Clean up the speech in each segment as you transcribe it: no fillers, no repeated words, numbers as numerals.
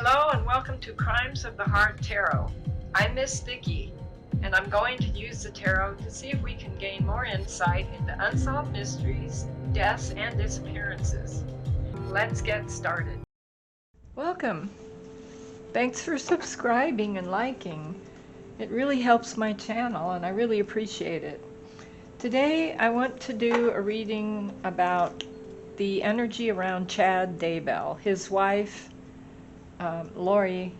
Hello and welcome to Crimes of the Heart Tarot. I'm Miss Vicki, and I'm going to use the tarot to see if we can gain more insight into unsolved mysteries, deaths, and disappearances. Let's get started. Welcome. Thanks for subscribing and liking. It really helps my channel, and I really appreciate it. Today, I want to do a reading about the energy around Chad Daybell. His wife, Lori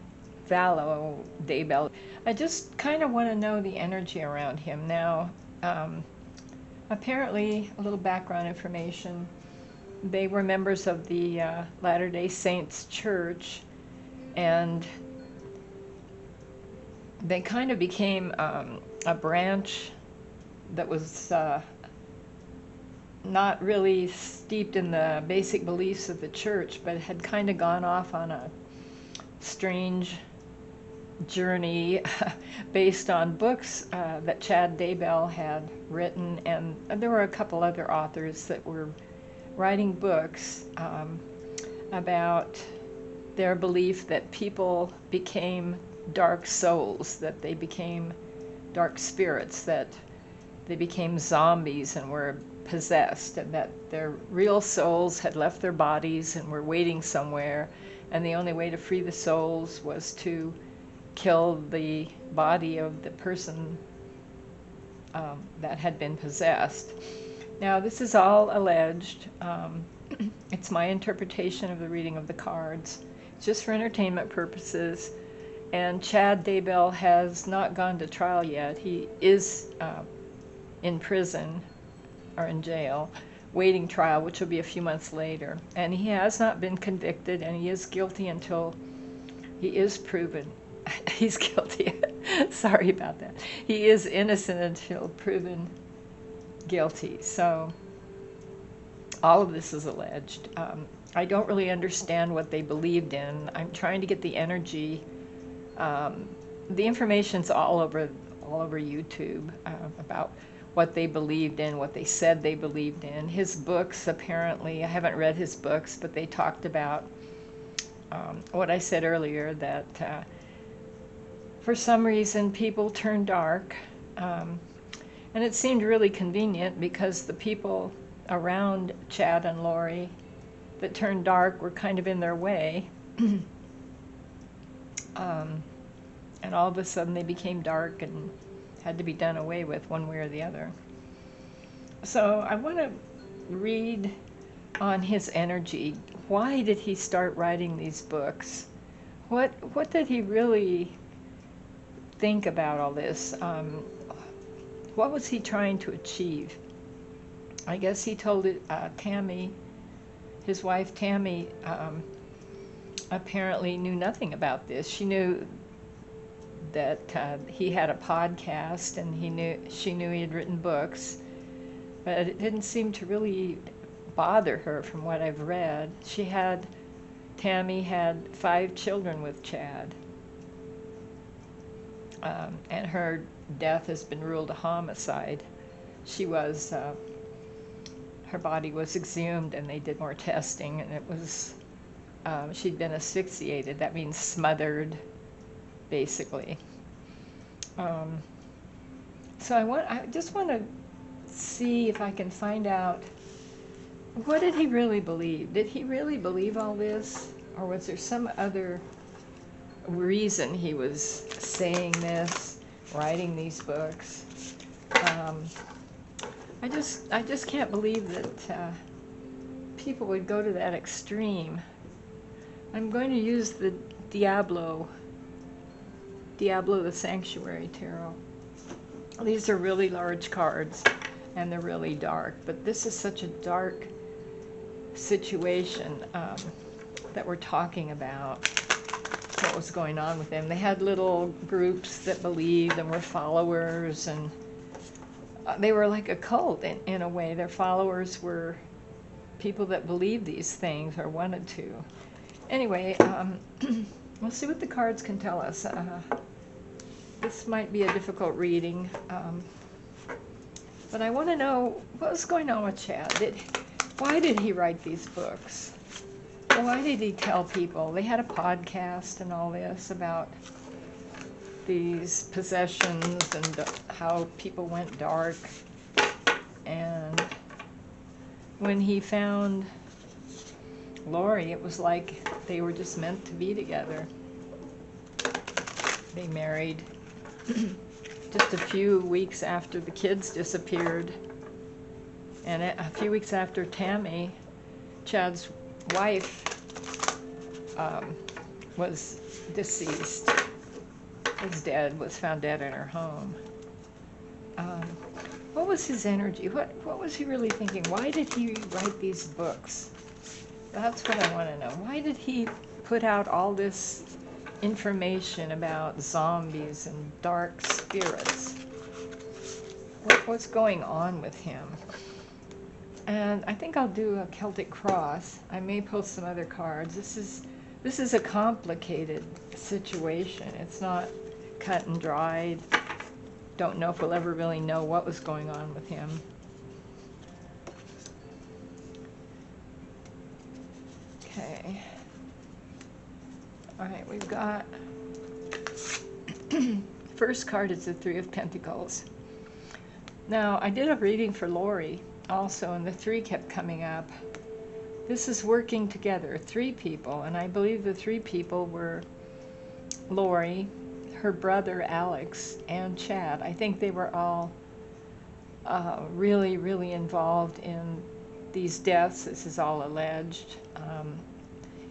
Vallow Daybell. I just kind of want to know the energy around him. Now, apparently, a little background information. They were members of the Latter-day Saints Church, and they kind of became a branch that was not really steeped in the basic beliefs of the church, but had kind of gone off on a strange journey based on books that Chad Daybell had written, and there were a couple other authors that were writing books about their belief that people became dark souls, that they became dark spirits, that they became zombies and were possessed, and that their real souls had left their bodies and were waiting somewhere, and the only way to free the souls was to kill the body of the person that had been possessed. Now, this is all alleged. It's my interpretation of the reading of the cards. It's just for entertainment purposes. And Chad Daybell has not gone to trial yet. He is in prison or in jail, waiting trial, which will be a few months later. And he has not been convicted, and he is guilty until he is proven. He's guilty. Sorry about that. He is innocent until proven guilty. So all of this is alleged. I don't really understand what they believed in. I'm trying to get the energy. The information's all over YouTube about what they believed in, what they said they believed in. His books, apparently, I haven't read his books, but they talked about what I said earlier, that for some reason people turned dark. And it seemed really convenient because the people around Chad and Lori that turned dark were kind of in their way. And all of a sudden they became dark and had to be done away with one way or the other. So I want to read on his energy. Why did he start writing these books? What did he really think about all this? What was he trying to achieve? I guess he told it, Tammy, his wife Tammy, apparently knew nothing about this. She knew that he had a podcast, and she knew he had written books, but it didn't seem to really bother her from what I've read. Tammy had 5 children with Chad, and her death has been ruled a homicide. She was, her body was exhumed, and they did more testing, and it was, she'd been asphyxiated. That means smothered, basically. So I just want to see if I can find out, what did he really believe? Did he really believe all this, or was there some other reason he was saying this, writing these books? I just can't believe that people would go to that extreme. I'm going to use the Diablo the Sanctuary Tarot. These are really large cards, and they're really dark, but this is such a dark situation that we're talking about, what was going on with them. They had little groups that believed and were followers, and they were like a cult in a way. Their followers were people that believed these things or wanted to. Anyway, we'll see what the cards can tell us. This might be a difficult reading, but I want to know what was going on with Chad. Why did he write these books? why did he tell people? They had a podcast and all this about these possessions and how people went dark. And when he found Lori, it was like they were just meant to be together. They married just a few weeks after the kids disappeared. And a few weeks after Tammy, Chad's wife, was deceased, was dead, was found dead in her home. What was his energy? What was he really thinking? Why did he write these books? That's what I want to know. Why did he put out all this information about zombies and dark spirits? What's going on with him? And I think I'll do a Celtic cross. I may post some other cards. This is a complicated situation. It's not cut and dried. Don't know if we'll ever really know what was going on with him. Okay. All right, we've got first card is the Three of Pentacles. Now, I did a reading for Lori also, and the three kept coming up. This is working together, three people, and I believe the three people were Lori, her brother Alex, and Chad. I think they were all really, really involved in these deaths. This is all alleged,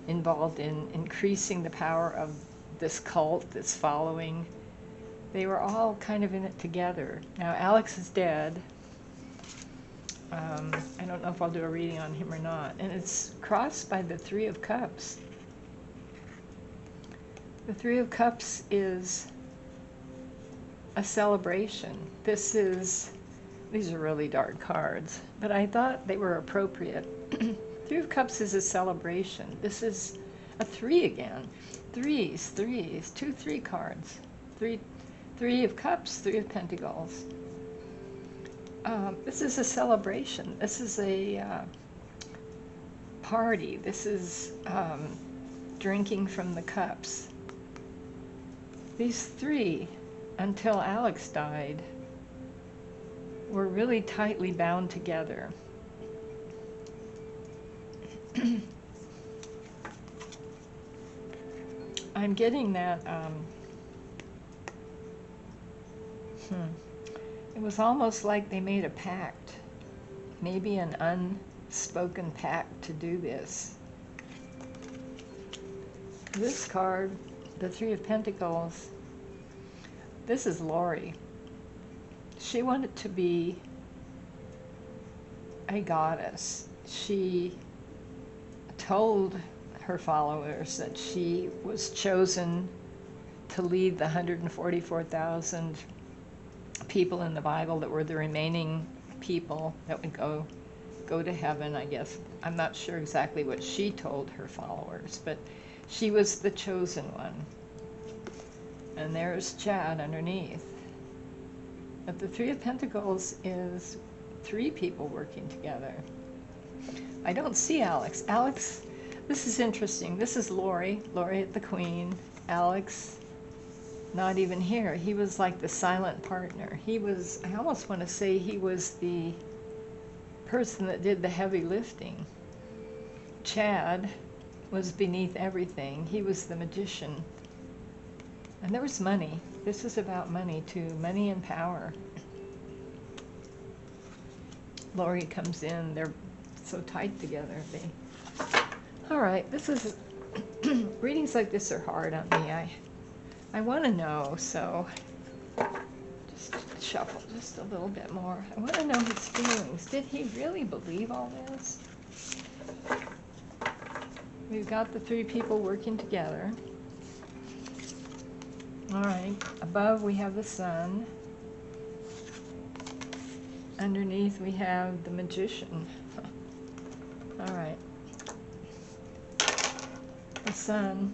involved in increasing the power of this cult, this following. They were all kind of in it together. Now, Alex is dead. I don't know if I'll do a reading on him or not. And it's crossed by the Three of Cups. The Three of Cups is a celebration. These are really dark cards, but I thought they were appropriate. Three of Cups is a celebration. This is a three again. Threes, 2 3 cards. Three of Cups, Three of Pentacles. This is a celebration. This is a party. This is drinking from the cups. These three, until Alex died, were really tightly bound together. I'm getting that it was almost like they made a pact, maybe an unspoken pact to do this. This card, the Three of Pentacles, this is Lori. She wanted to be a goddess. She told her followers that she was chosen to lead the 144,000 people in the Bible that were the remaining people that would go to heaven, I guess. I'm not sure exactly what she told her followers, but she was the chosen one. And there's Chad underneath. But the Three of Pentacles is three people working together. I don't see Alex. Alex, this is interesting. This is Lori at the Queen. Alex, not even here. He was like the silent partner. He was, I almost want to say he was the person that did the heavy lifting. Chad was beneath everything. He was the magician. And there was money. This is about money too. Money and power. Lori comes in. They're so tight together. All right. This is readings like this are hard on me. I want to know, so just shuffle just a little bit more. I want to know his feelings. Did he really believe all this? We've got the three people working together. All right, above we have the sun. Underneath we have the magician. All right. The sun.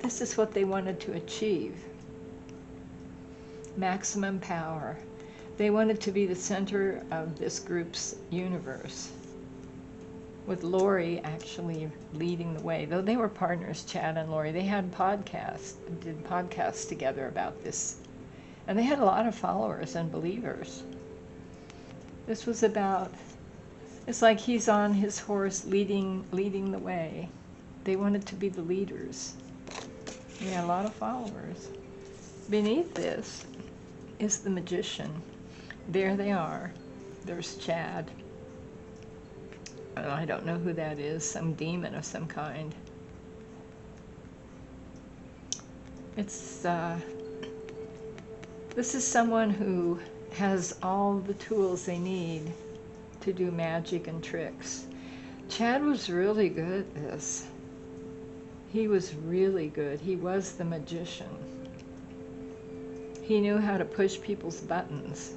This is what they wanted to achieve. Maximum power. They wanted to be the center of this group's universe. with Lori actually leading the way. Though they were partners, Chad and Lori, they did podcasts together about this. And they had a lot of followers and believers. This was about, it's like he's on his horse leading the way. They wanted to be the leaders. He had a lot of followers. Beneath this is the magician. There they are. There's Chad. I don't know who that is, some demon of some kind. It's, this is someone who has all the tools they need to do magic and tricks. Chad was really good at this. He was really good. He was the magician. He knew how to push people's buttons.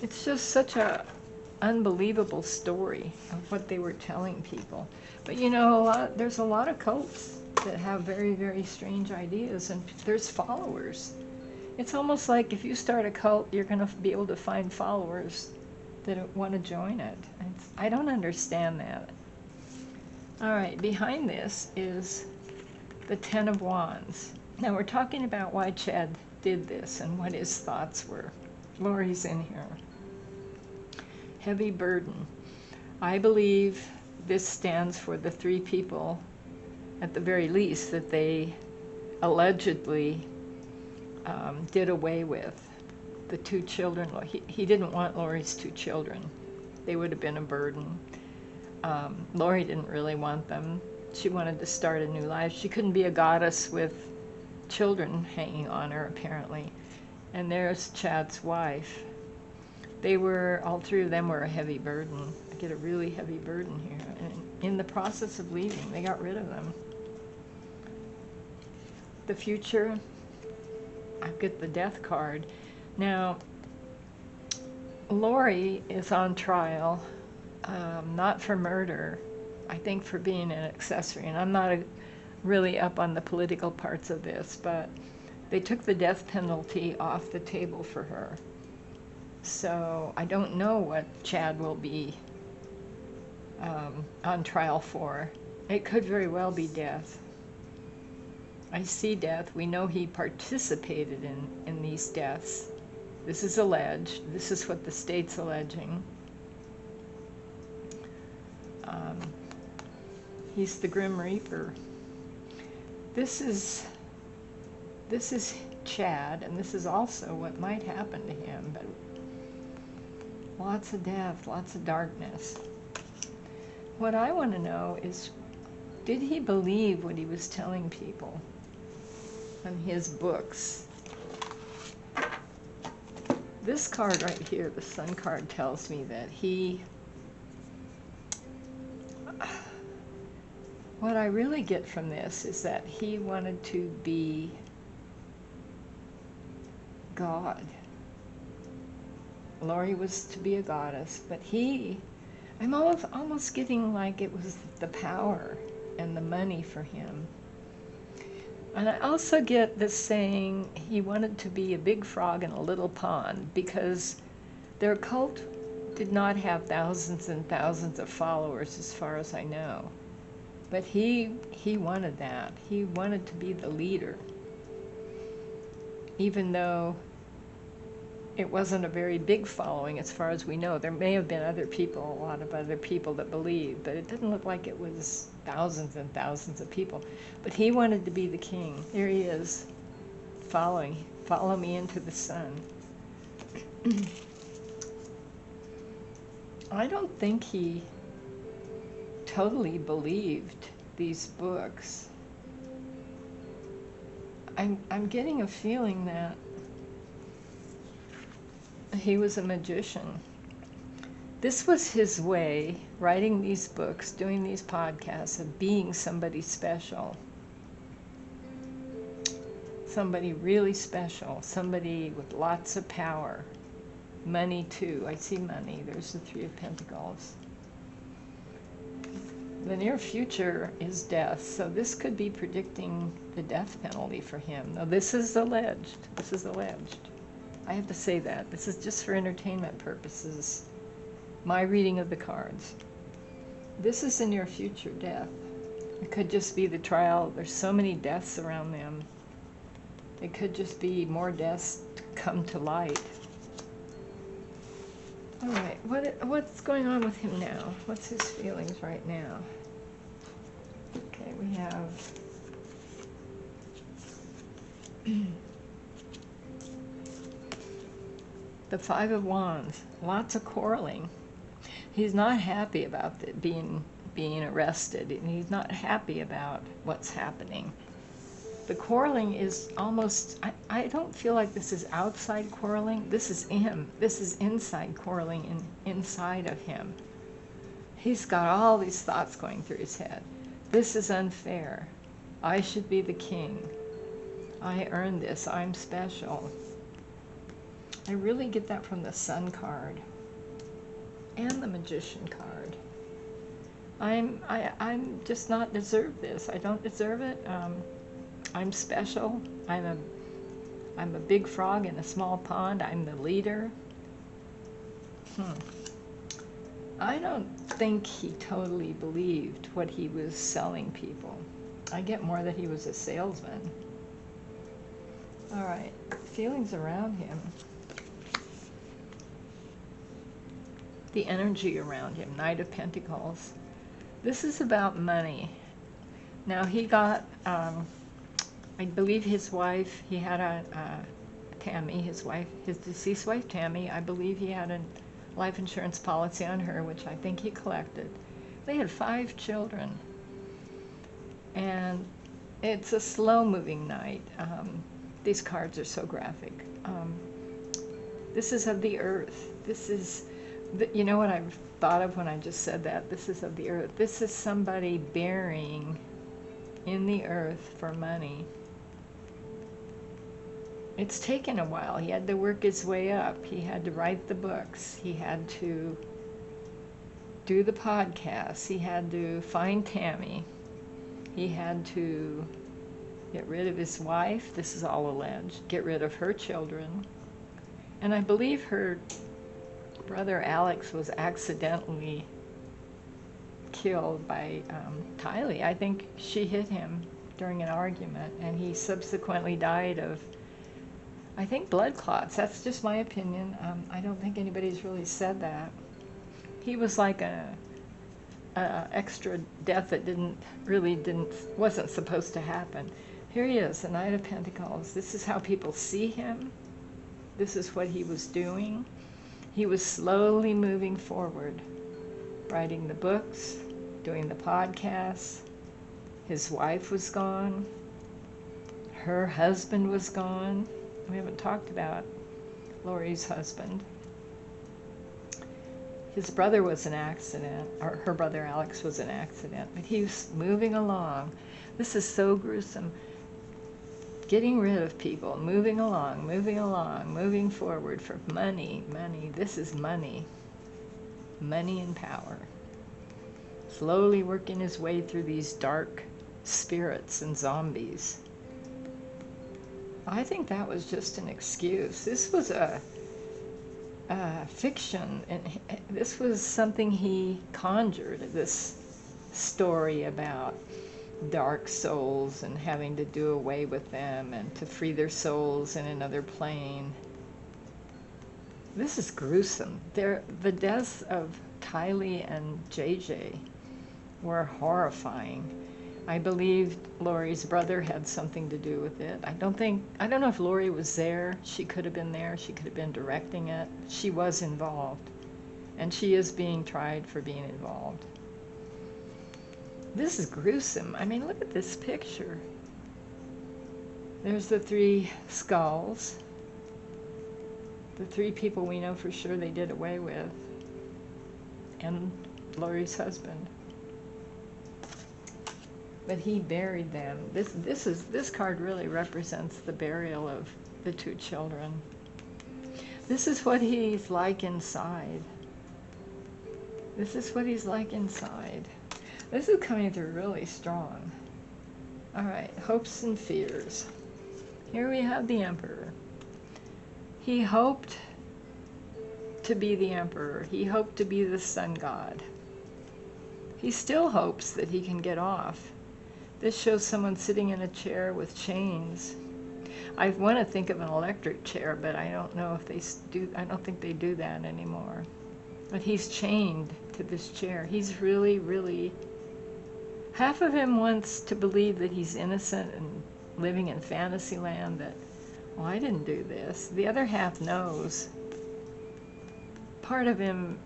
It's just such a unbelievable story of what they were telling people. But you know, there's a lot of cults that have very, very strange ideas, and there's followers. It's almost like if you start a cult, you're going to be able to find followers that want to join it. I don't understand that. All right, behind this is the Ten of Wands. Now we're talking about why Chad did this and what his thoughts were. Lori's in here. Heavy burden. I believe this stands for the three people, at the very least, that they allegedly did away with. The two children. He didn't want Lori's two children. They would have been a burden. Lori didn't really want them. She wanted to start a new life. She couldn't be a goddess with children hanging on her, apparently. And there's Chad's wife. They were, all three of them were a heavy burden. I get a really heavy burden here. And in the process of leaving, they got rid of them. The future, I get the death card. Now, Lori is on trial, not for murder, I think for being an accessory. And I'm not really up on the political parts of this, but they took the death penalty off the table for her. So I don't know what Chad will be on trial for. It could very well be death. I see death. We know he participated in these deaths. This is alleged. This is what the state's alleging. He's the Grim Reaper. This is Chad, and this is also what might happen to him, but lots of death, lots of darkness. What I want to know is, did he believe what he was telling people in his books? This card right here, the Sun card, tells me that what I really get from this is that he wanted to be God. Lori was to be a goddess, but I'm almost getting like it was the power and the money for him. And I also get this saying he wanted to be a big frog in a little pond, because their cult did not have thousands and thousands of followers as far as I know. But he wanted that. He wanted to be the leader, even though it wasn't a very big following as far as we know. There may have been other people, a lot of other people that believed, but it didn't look like it was thousands and thousands of people. But he wanted to be the king. Here he is, follow me into the sun. I don't think he totally believed these books. I'm getting a feeling that he was a magician. This was his way, writing these books, doing these podcasts, of being somebody special. Somebody really special. Somebody with lots of power. Money too. I see money. There's the Three of Pentacles. The near future is death, so this could be predicting the death penalty for him. Now, this is alleged. This is alleged. I have to say that. This is just for entertainment purposes. My reading of the cards. This is the near future death. It could just be the trial. There's so many deaths around them. It could just be more deaths to come to light. All right, what's going on with him now? What's his feelings right now? Okay, we have the Five of Wands. Lots of quarreling. He's not happy about being arrested, and he's not happy about what's happening. The quarreling is almost, I don't feel like this is outside quarreling. This is him. This is inside quarreling inside of him. He's got all these thoughts going through his head. This is unfair. I should be the king. I earned this. I'm special. I really get that from the Sun card and the Magician card. I'm just not deserve this. I don't deserve it. I'm special. I'm a big frog in a small pond. I'm the leader. I don't think he totally believed what he was selling people. I get more that he was a salesman. All right, feelings around him. The energy around him, Knight of Pentacles. This is about money. Now he got, I believe his wife, he had Tammy, his deceased wife Tammy, I believe he had a life insurance policy on her, which I think he collected. They had 5 children. And it's a slow-moving night. These cards are so graphic. This is of the earth. This is, you know what I thought of when I just said that? This is of the earth. This is somebody burying in the earth for money. It's taken a while. He had to work his way up. He had to write the books. He had to do the podcasts. He had to find Tammy. He had to get rid of his wife. This is all alleged. Get rid of her children. And I believe her brother Alex was accidentally killed by Tylee. I think she hit him during an argument, and he subsequently died of, I think, blood clots. That's just my opinion. I don't think anybody's really said that. He was like a extra death that wasn't supposed to happen. Here he is, the Knight of Pentacles. This is how people see him. This is what he was doing. He was slowly moving forward, writing the books, doing the podcasts. His wife was gone. Her husband was gone. We haven't talked about Lori's husband. His brother was an accident, or her brother Alex was an accident, but he was moving along. This is so gruesome. Getting rid of people, moving along, moving forward for money, money. This is money. Money and power. Slowly working his way through these dark spirits and zombies. I think that was just an excuse. This was a fiction, and this was something he conjured, this story about dark souls and having to do away with them and to free their souls in another plane. This is gruesome. The deaths of Tylee and JJ were horrifying. I believe Lori's brother had something to do with it. I don't know if Lori was there. She could have been there. She could have been directing it. She was involved. And she is being tried for being involved. This is gruesome. I mean, look at this picture. There's the 3 skulls. The 3 people we know for sure they did away with. And Lori's husband. But he buried them. This card really represents the burial of the 2 children. This is what he's like inside. This is what he's like inside. This is coming through really strong. All right, hopes and fears. Here we have the Emperor. He hoped to be the Emperor. He hoped to be the sun god. He still hopes that he can get off. This shows someone sitting in a chair with chains. I want to think of an electric chair, but I don't know if they do. I don't think they do that anymore. But he's chained to this chair. He's really, really... Half of him wants to believe that he's innocent and living in fantasy land, that, well, I didn't do this. The other half knows. Part of him,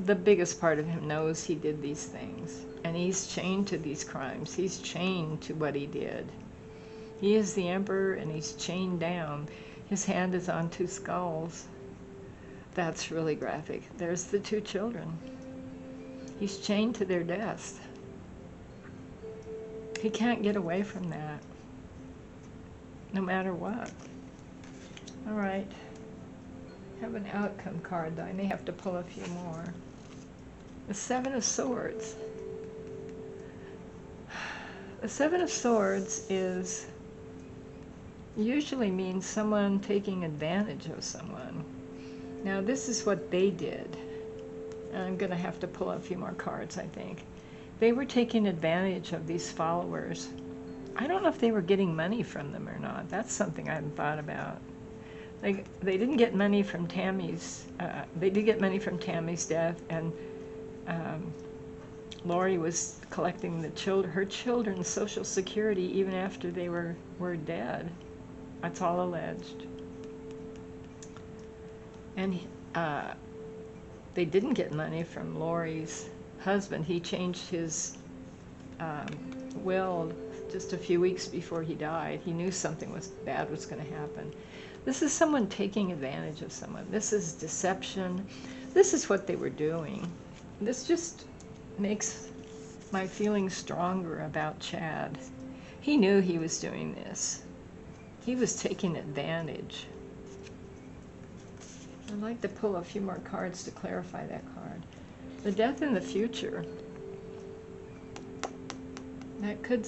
the biggest part of him, knows he did these things. And he's chained to these crimes. He's chained to what he did. He is the Emperor, and he's chained down. His hand is on 2 skulls. That's really graphic. There's the 2 children. He's chained to their deaths. He can't get away from that, no matter what. All right. I have an outcome card, though. I may have to pull a few more. The 7 of Swords. The 7 of Swords usually means someone taking advantage of someone. Now, this is what they did. I'm going to have to pull a few more cards, I think. They were taking advantage of these followers. I don't know if they were getting money from them or not. That's something I hadn't thought about. They didn't get money from Tammy's. They did get money from Tammy's death, and Lori was collecting her children's Social Security even after they were dead. That's all alleged. And they didn't get money from Lori's husband. He changed his will just a few weeks before he died. He knew something bad was going to happen. This is someone taking advantage of someone. This is deception. This is what they were doing. This just makes my feelings stronger about Chad. He knew he was doing this. He was taking advantage. I'd like to pull a few more cards to clarify that card. The death in the future. That could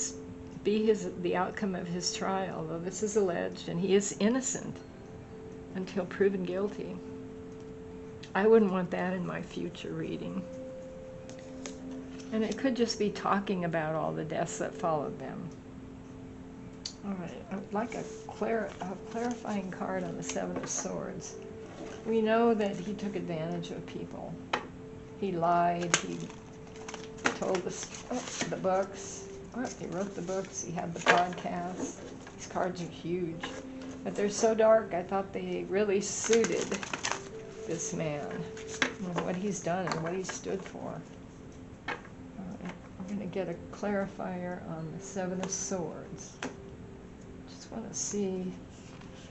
be the outcome of his trial, though this is alleged, and he is innocent until proven guilty. I wouldn't want that in my future reading. And it could just be talking about all the deaths that followed them. All right, I'd like a clarifying card on the 7 of Swords. We know that he took advantage of people. He lied, he told the books, he wrote the books, he had the podcast. These cards are huge, but they're so dark, I thought they really suited this man and what he's done and what he stood for. I'm going to get a clarifier on the 7 of Swords. Just want to see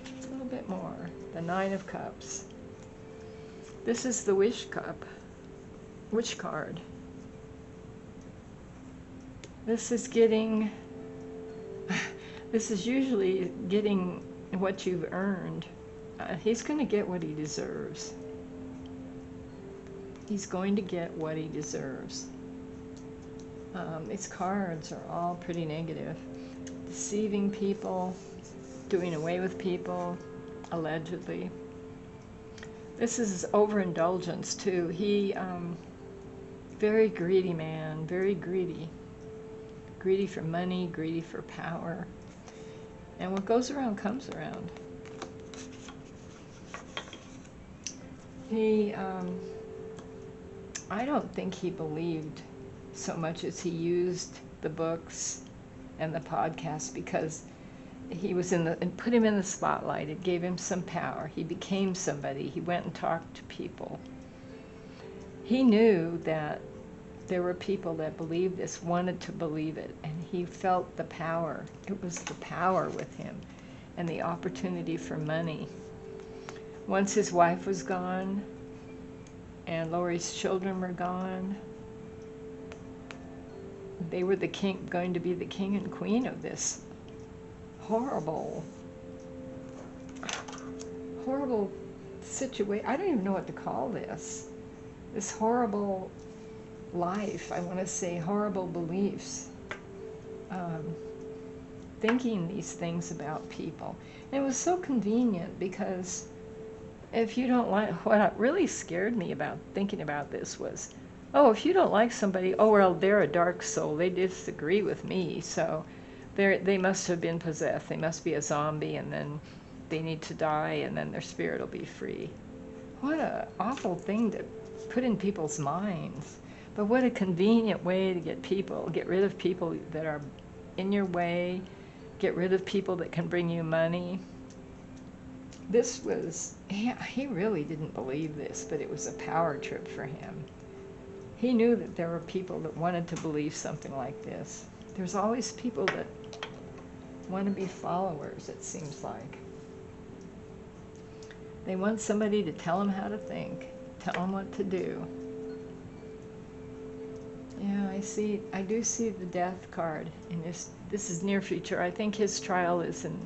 a little bit more. The 9 of Cups. This is the Wish Cup. Witch card. This is usually getting what you've earned. He's going to get what he deserves. He's going to get what he deserves. These cards are all pretty negative. Deceiving people, doing away with people, allegedly. This is overindulgence too. He, very greedy man, very greedy. Greedy for money, greedy for power. And what goes around comes around. He, I don't think he believed so much as he used the books and the podcast, because he was it put him in the spotlight. It gave him some power. He became somebody. He went and talked to people. He knew that there were people that believed this, wanted to believe it, and he felt the power. It was the power with him and the opportunity for money. Once his wife was gone and Lori's children were gone, they were going to be the king and queen of this horrible situation. I don't even know what to call this. This horrible life, I want to say horrible beliefs, um, thinking these things about people. And it was so convenient because if you don't like, what really scared me about thinking about this was, oh, if you don't like somebody, oh, well, they're a dark soul. They disagree with me, so they must have been possessed. They must be a zombie, and then they need to die, and then their spirit will be free. What a awful thing to put in people's minds. But what a convenient way to get rid of people that are in your way, get rid of people that can bring you money. This was, he really didn't believe this, but it was a power trip for him. He knew that there were people that wanted to believe something like this. There's always people that want to be followers, it seems like. They want somebody to tell them how to think, tell them what to do. Yeah, I do see the death card in this. This is near future. I think his trial is in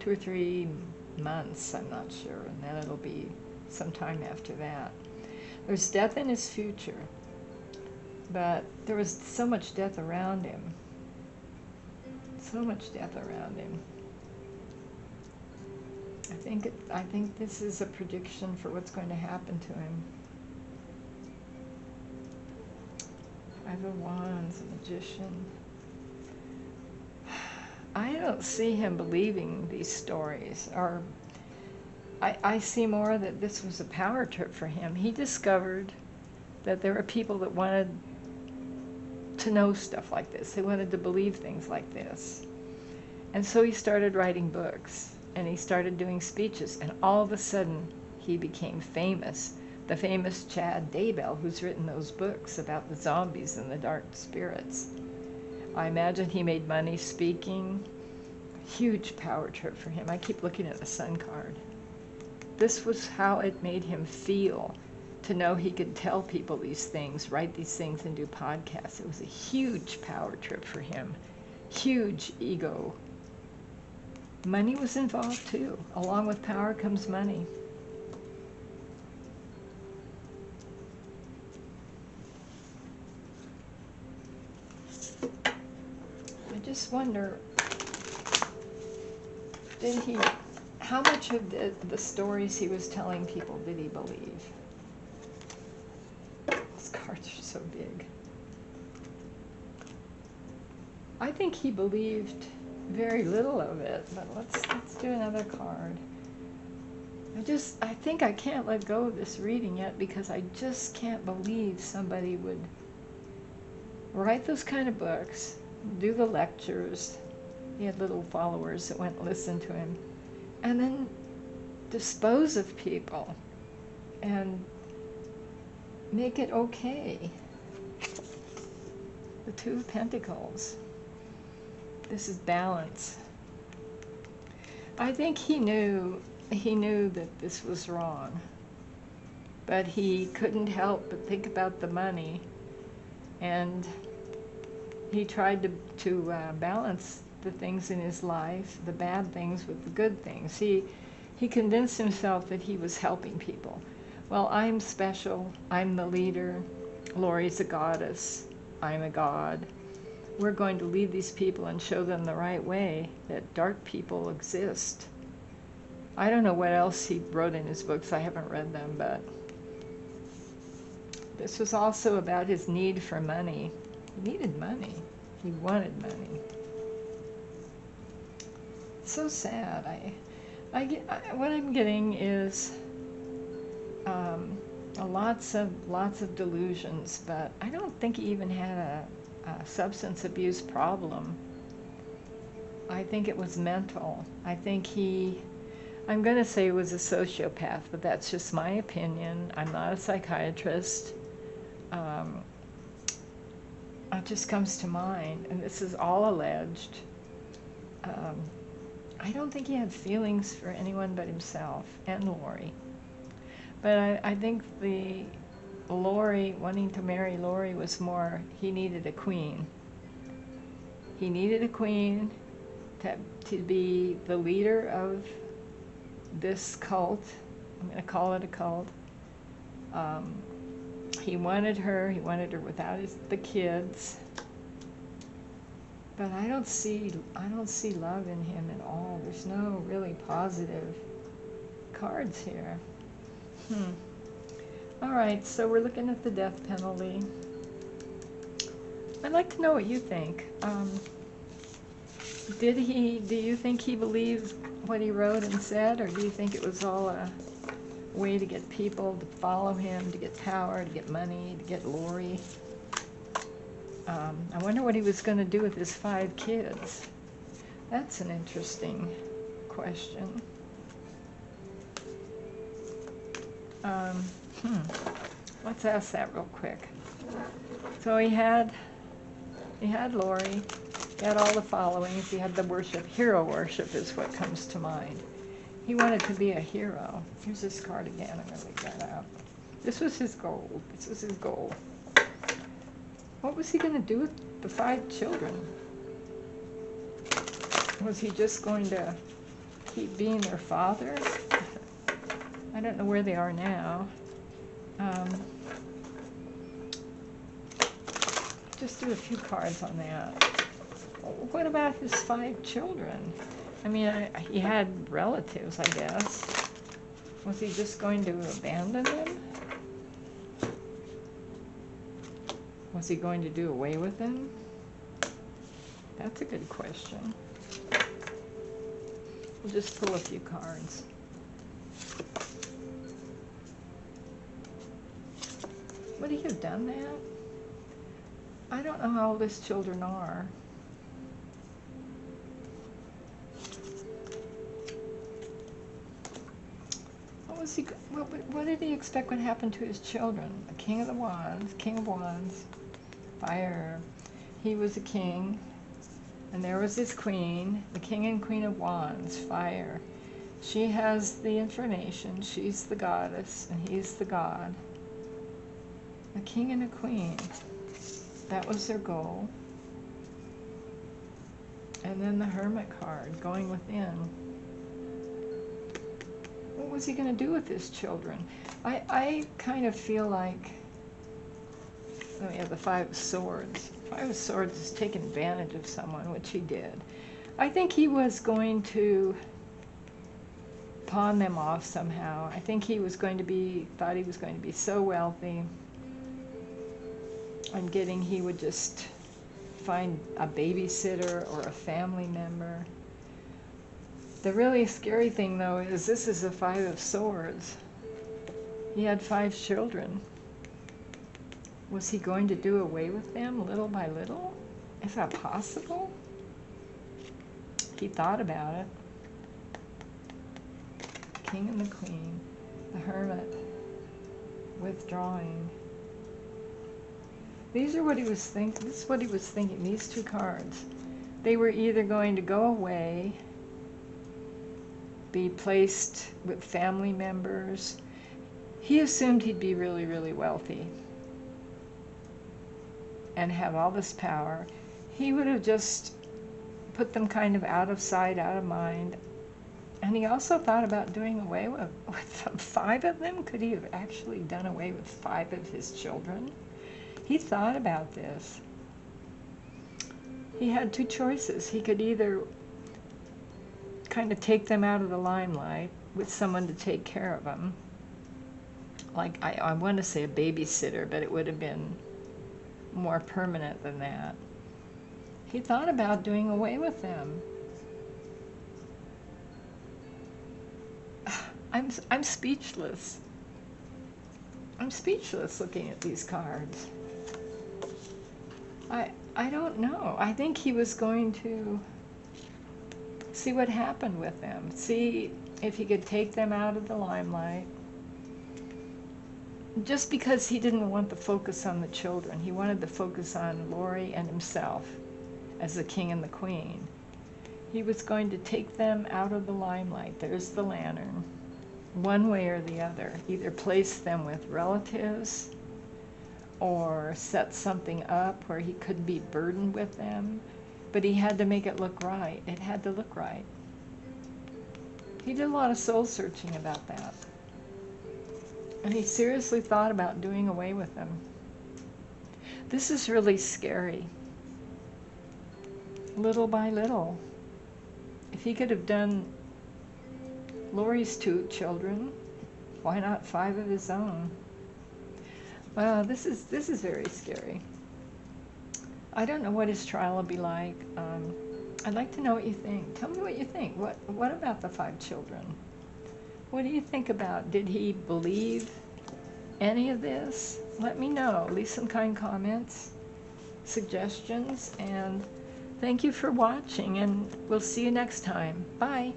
2 or 3 months, I'm not sure, and then it'll be sometime after that. There's death in his future, but there was so much death around him. So much death around him. I think this is a prediction for what's going to happen to him. Five of Wands, a magician. I don't see him believing these stories, or I see more that this was a power trip for him. He discovered that there were people that wanted to know stuff like this. They wanted to believe things like this. And so he started writing books, and he started doing speeches, and all of a sudden he became famous. The famous Chad Daybell, who's written those books about the zombies and the dark spirits. I imagine he made money speaking. Huge power trip for him. I keep looking at the Sun card. This was how it made him feel, to know he could tell people these things, write these things, and do podcasts. It was a huge power trip for him. Huge ego. Money was involved too. Along with power comes money. I just wonder, how much of the stories he was telling people did he believe? These cards are so big. I think he believed very little of it, but let's do another card. I think I can't let go of this reading yet, because I just can't believe somebody would write those kind of books, do the lectures. He had little followers that went and listened to him, and then dispose of people and make it okay. The Two of Pentacles. This is balance. I think he knew that this was wrong, but he couldn't help but think about the money, and he tried to balance the things in his life, the bad things with the good things. He convinced himself that he was helping people. Well, I'm special. I'm the leader. Lori's a goddess. I'm a god. We're going to lead these people and show them the right way, that dark people exist. I don't know what else he wrote in his books. I haven't read them, but this was also about his need for money. He needed money. He wanted money. So sad. What I'm getting is lots of delusions, but I don't think he even had a substance abuse problem. I think it was mental. I think I'm going to say he was a sociopath, but that's just my opinion. I'm not a psychiatrist. It just comes to mind, and this is all alleged. I don't think he had feelings for anyone but himself and Lori. But I think the Lori, wanting to marry Lori, was more, he needed a queen. He needed a queen to be the leader of this cult. I'm going to call it a cult. He wanted her without the kids. But I don't see love in him at all. There's no really positive cards here. All right, so we're looking at the death penalty. I'd like to know what you think. Do you think he believed what he wrote and said, or do you think it was all a way to get people to follow him, to get power, to get money, to get glory? I wonder what he was going to do with his 5 kids. That's an interesting question. Let's ask that real quick. So he had Lori, he had all the followings, he had the worship. Hero worship is what comes to mind. He wanted to be a hero. Here's this card again. I'm going to leave that out. This was his goal. This was his goal. What was he going to do with the 5 children? Was he just going to keep being their father? I don't know where they are now. Just do a few cards on that. What about his 5 children? I mean, he had relatives, I guess. Was he just going to abandon them? Was he going to do away with them? That's a good question. We'll just pull a few cards. Would he have done that? I don't know how old his children are. What did he expect would happen to his children? The King of the Wands, King of Wands, fire. He was a king, and there was his queen, the King and Queen of Wands, fire. She has the information. She's the goddess, and he's the god. A king and a queen. That was their goal. And then the Hermit card, going within. What was he going to do with his children? I kind of feel like, oh yeah, the 5 of Swords. 5 of Swords is taking advantage of someone, which he did. I think he was going to pawn them off somehow. I think he was going to be, thought he was going to be so wealthy. He would just find a babysitter or a family member. The really scary thing, though, is this is a 5 of Swords. He had 5 children. Was he going to do away with them little by little? Is that possible? He thought about it. King and the Queen. The Hermit. Withdrawing. These are what he was thinking. This is what he was thinking. These 2 cards. They were either going to go away, be placed with family members. He assumed he'd be really, really wealthy and have all this power. He would have just put them kind of out of sight, out of mind. And he also thought about doing away with 5 of them. Could he have actually done away with 5 of his children? He thought about this. He had 2 choices. He could either kind of take them out of the limelight with someone to take care of them. Like, I want to say a babysitter, but it would have been more permanent than that. He thought about doing away with them. I'm speechless. I'm speechless looking at these cards. I don't know. I think he was going to see what happened with them. See if he could take them out of the limelight. Just because he didn't want the focus on the children. He wanted the focus on Lori and himself as the king and the queen. He was going to take them out of the limelight. There's the lantern. One way or the other. Either place them with relatives or set something up where he couldn't be burdened with them. But he had to make it look right. It had to look right. He did a lot of soul searching about that. And he seriously thought about doing away with them. This is really scary. Little by little. If he could have done Lori's 2 children, why not 5 of his own? Wow, this is very scary. I don't know what his trial will be like. I'd like to know what you think. Tell me what you think. What about the 5 children? What do you think about? Did he believe any of this? Let me know. Leave some kind comments, suggestions, and thank you for watching, and we'll see you next time. Bye.